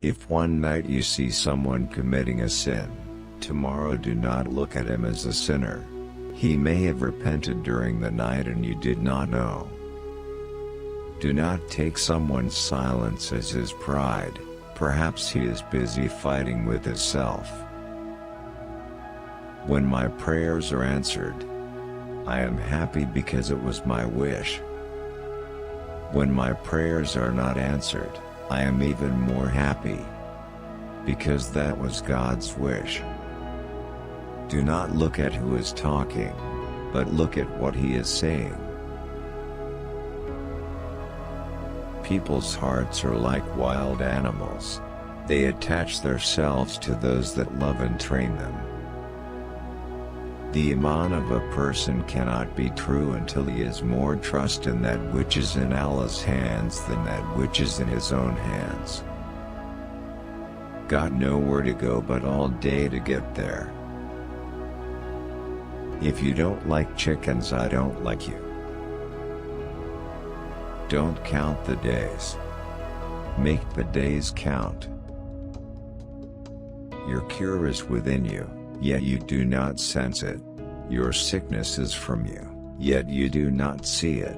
If one night you see someone committing a sin, tomorrow do not look at him as a sinner. He may have repented during the night and you did not know. Do not take someone's silence as his pride, perhaps he is busy fighting with his self. When my prayers are answered, I am happy because it was my wish. When my prayers are not answered, I am even more happy, because that was God's wish. Do not look at who is talking, but look at what he is saying. People's hearts are like wild animals. They attach themselves to those that love and train them. The iman of a person cannot be true until he has more trust in that which is in Allah's hands than that which is in his own hands. Got nowhere to go but all day to get there. If you don't like chickens, I don't like you. Don't count the days. Make the days count. Your cure is within you, yet you do not sense it. Your sickness is from you, yet you do not see it.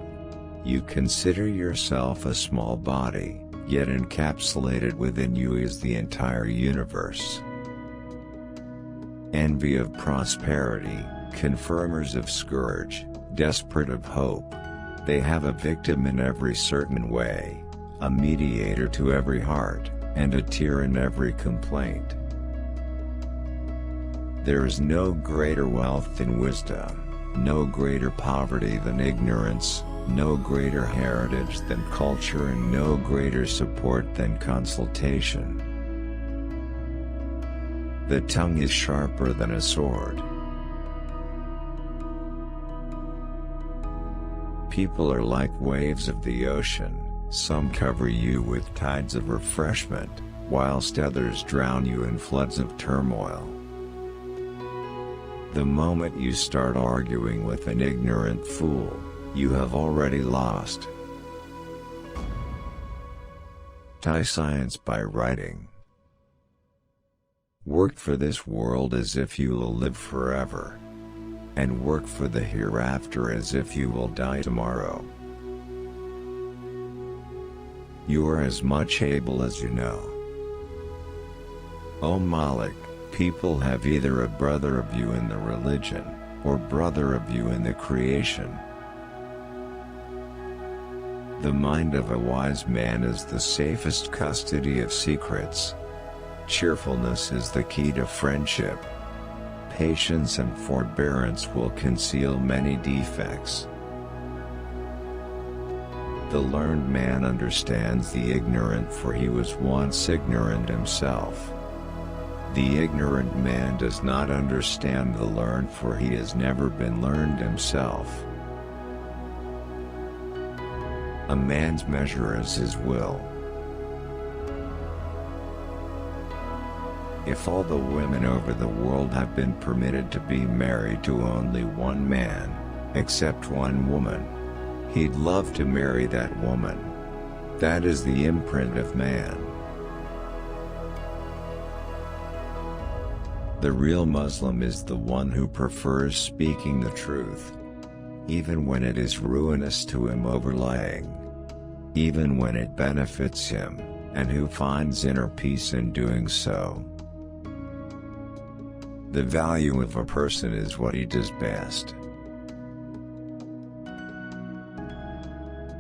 You consider yourself a small body, yet encapsulated within you is the entire universe. Envy of prosperity, confirmers of scourge, desperate of hope. They have a victim in every certain way, a mediator to every heart, and a tear in every complaint. There is no greater wealth than wisdom, no greater poverty than ignorance, no greater heritage than culture, and no greater support than consultation. The tongue is sharper than a sword. People are like waves of the ocean, some cover you with tides of refreshment, whilst others drown you in floods of turmoil. The moment you start arguing with an ignorant fool, you have already lost. Tie science by writing. Work for this world as if you will live forever, and work for the hereafter as if you will die tomorrow. You are as much able as you know. O Malik, people have either a brother of you in the religion, or brother of you in the creation. The mind of a wise man is the safest custody of secrets. Cheerfulness is the key to friendship. Patience and forbearance will conceal many defects. The learned man understands the ignorant, for he was once ignorant himself. The ignorant man does not understand the learned, for he has never been learned himself. A man's measure is his will. If all the women over the world have been permitted to be married to only one man, except one woman, he'd love to marry that woman. That is the imprint of man. The real Muslim is the one who prefers speaking the truth, even when it is ruinous to him over lying, even when it benefits him, and who finds inner peace in doing so. The value of a person is what he does best.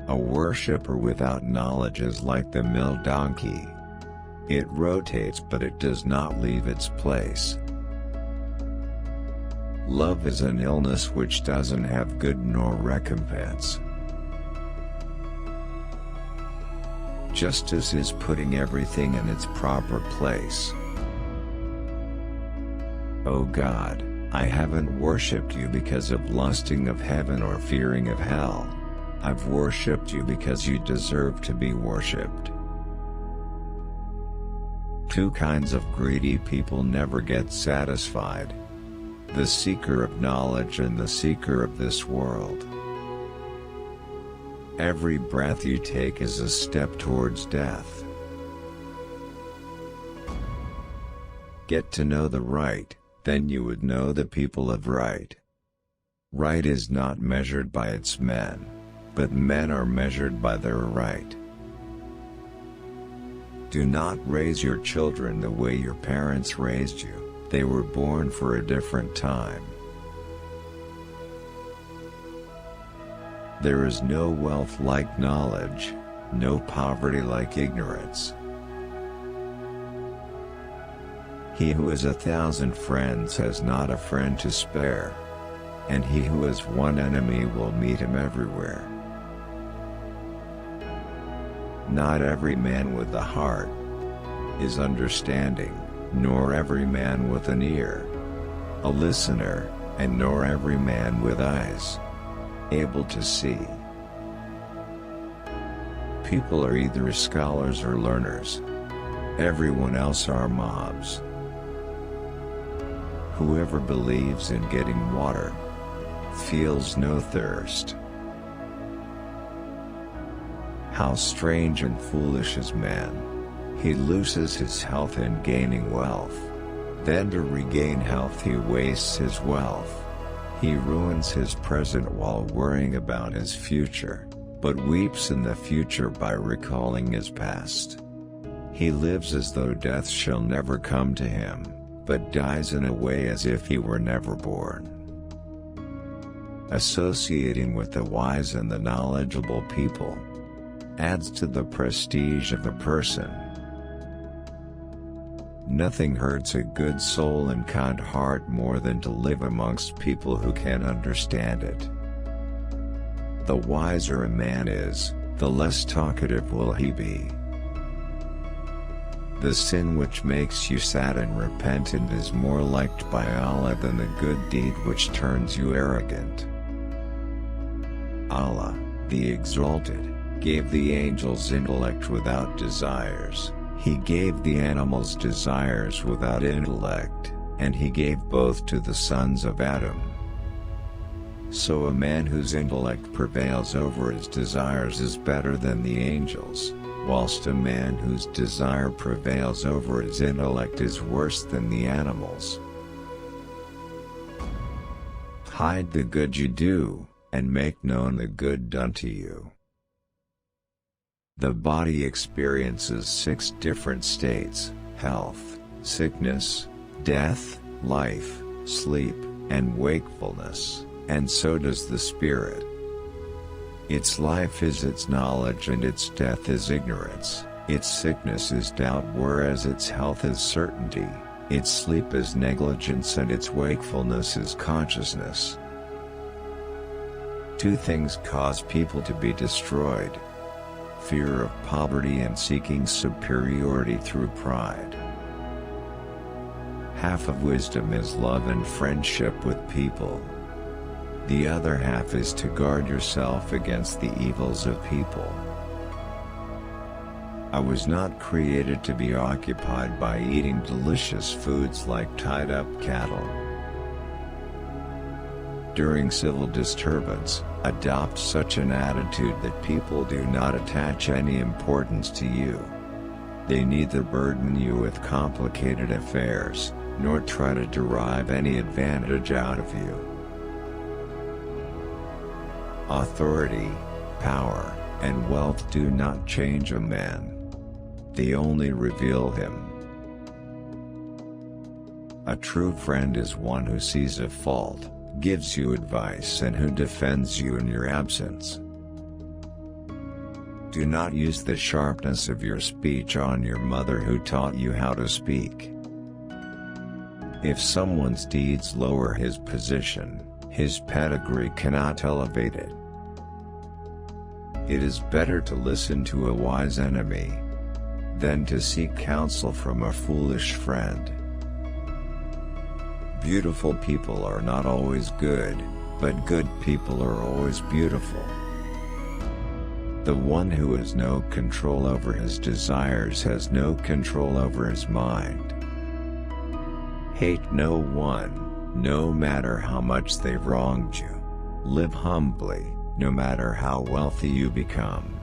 A worshipper without knowledge is like the mill donkey. It rotates but it does not leave its place. Love is an illness which doesn't have good nor recompense. Justice is putting everything in its proper place. O God, I haven't worshipped you because of lusting of heaven or fearing of hell. I've worshipped you because you deserve to be worshipped. Two kinds of greedy people never get satisfied: the seeker of knowledge and the seeker of this world. Every breath you take is a step towards death. Get to know the right, then you would know the people of right. Right is not measured by its men, but men are measured by their right. Do not raise your children the way your parents raised you. They were born for a different time. There is no wealth like knowledge, no poverty like ignorance. He who has 1,000 friends has not a friend to spare, and he who has one enemy will meet him everywhere. Not every man with a heart is understanding, nor every man with an ear a listener, and nor every man with eyes able to see. People are either scholars or learners. Everyone else are mobs. Whoever believes in getting water feels no thirst. How strange and foolish is man! He loses his health in gaining wealth. Then to regain health he wastes his wealth. He ruins his present while worrying about his future, but weeps in the future by recalling his past. He lives as though death shall never come to him, but dies in a way as if he were never born. Associating with the wise and the knowledgeable people adds to the prestige of a person. Nothing hurts a good soul and kind heart more than to live amongst people who can understand it. The wiser a man is, the less talkative will he be. The sin which makes you sad and repentant is more liked by Allah than the good deed which turns you arrogant. Allah, the Exalted, gave the angels intellect without desires. He gave the animals desires without intellect, and he gave both to the sons of Adam. So a man whose intellect prevails over his desires is better than the angels, whilst a man whose desire prevails over his intellect is worse than the animals. Hide the good you do, and make known the good done to you. The body experiences 6 different states: health, sickness, death, life, sleep, and wakefulness, and so does the spirit. Its life is its knowledge and its death is ignorance, its sickness is doubt whereas its health is certainty, its sleep is negligence and its wakefulness is consciousness. 2 things cause people to be destroyed: fear of poverty and seeking superiority through pride. Half of wisdom is love and friendship with people. The other half is to guard yourself against the evils of people. I was not created to be occupied by eating delicious foods like tied-up cattle. During civil disturbance, adopt such an attitude that people do not attach any importance to you. They neither burden you with complicated affairs, nor try to derive any advantage out of you. Authority, power, and wealth do not change a man. They only reveal him. A true friend is one who sees a fault, gives you advice and who defends you in your absence. Do not use the sharpness of your speech on your mother who taught you how to speak. If someone's deeds lower his position, his pedigree cannot elevate it. It is better to listen to a wise enemy than to seek counsel from a foolish friend. Beautiful people are not always good, but good people are always beautiful. The one who has no control over his desires has no control over his mind. Hate no one, no matter how much they've wronged you. Live humbly, no matter how wealthy you become.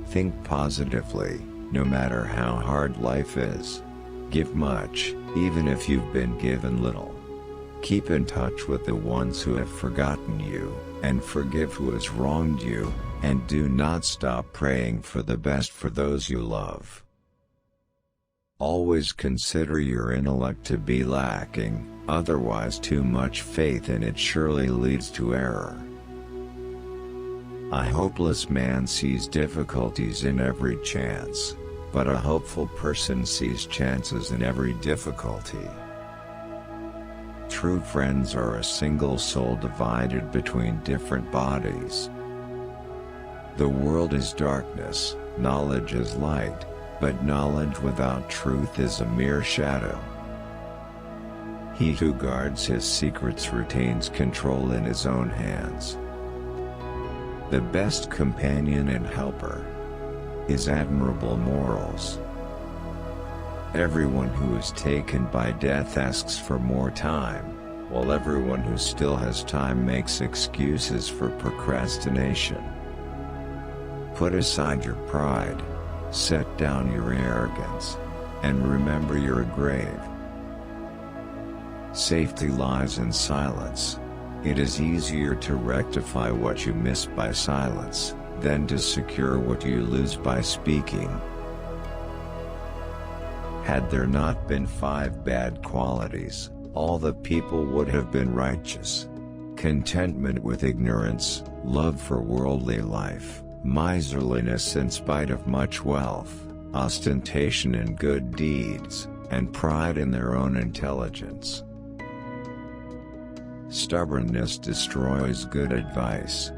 Think positively, no matter how hard life is. Give much, even if you've been given little. Keep in touch with the ones who have forgotten you, and forgive who has wronged you, and do not stop praying for the best for those you love. Always consider your intellect to be lacking, otherwise too much faith in it surely leads to error. A hopeless man sees difficulties in every chance, but a hopeful person sees chances in every difficulty. True friends are a single soul divided between different bodies. The world is darkness, knowledge is light, but knowledge without truth is a mere shadow. He who guards his secrets retains control in his own hands. The best companion and helper is admirable morals. Everyone who is taken by death asks for more time, while everyone who still has time makes excuses for procrastination. Put aside your pride, set down your arrogance, and remember your grave. Safety lies in silence. It is easier to rectify what you miss by silence, than to secure what you lose by speaking. Had there not been 5 bad qualities, all the people would have been righteous. Contentment with ignorance, love for worldly life, miserliness in spite of much wealth, ostentation in good deeds, and pride in their own intelligence. Stubbornness destroys good advice,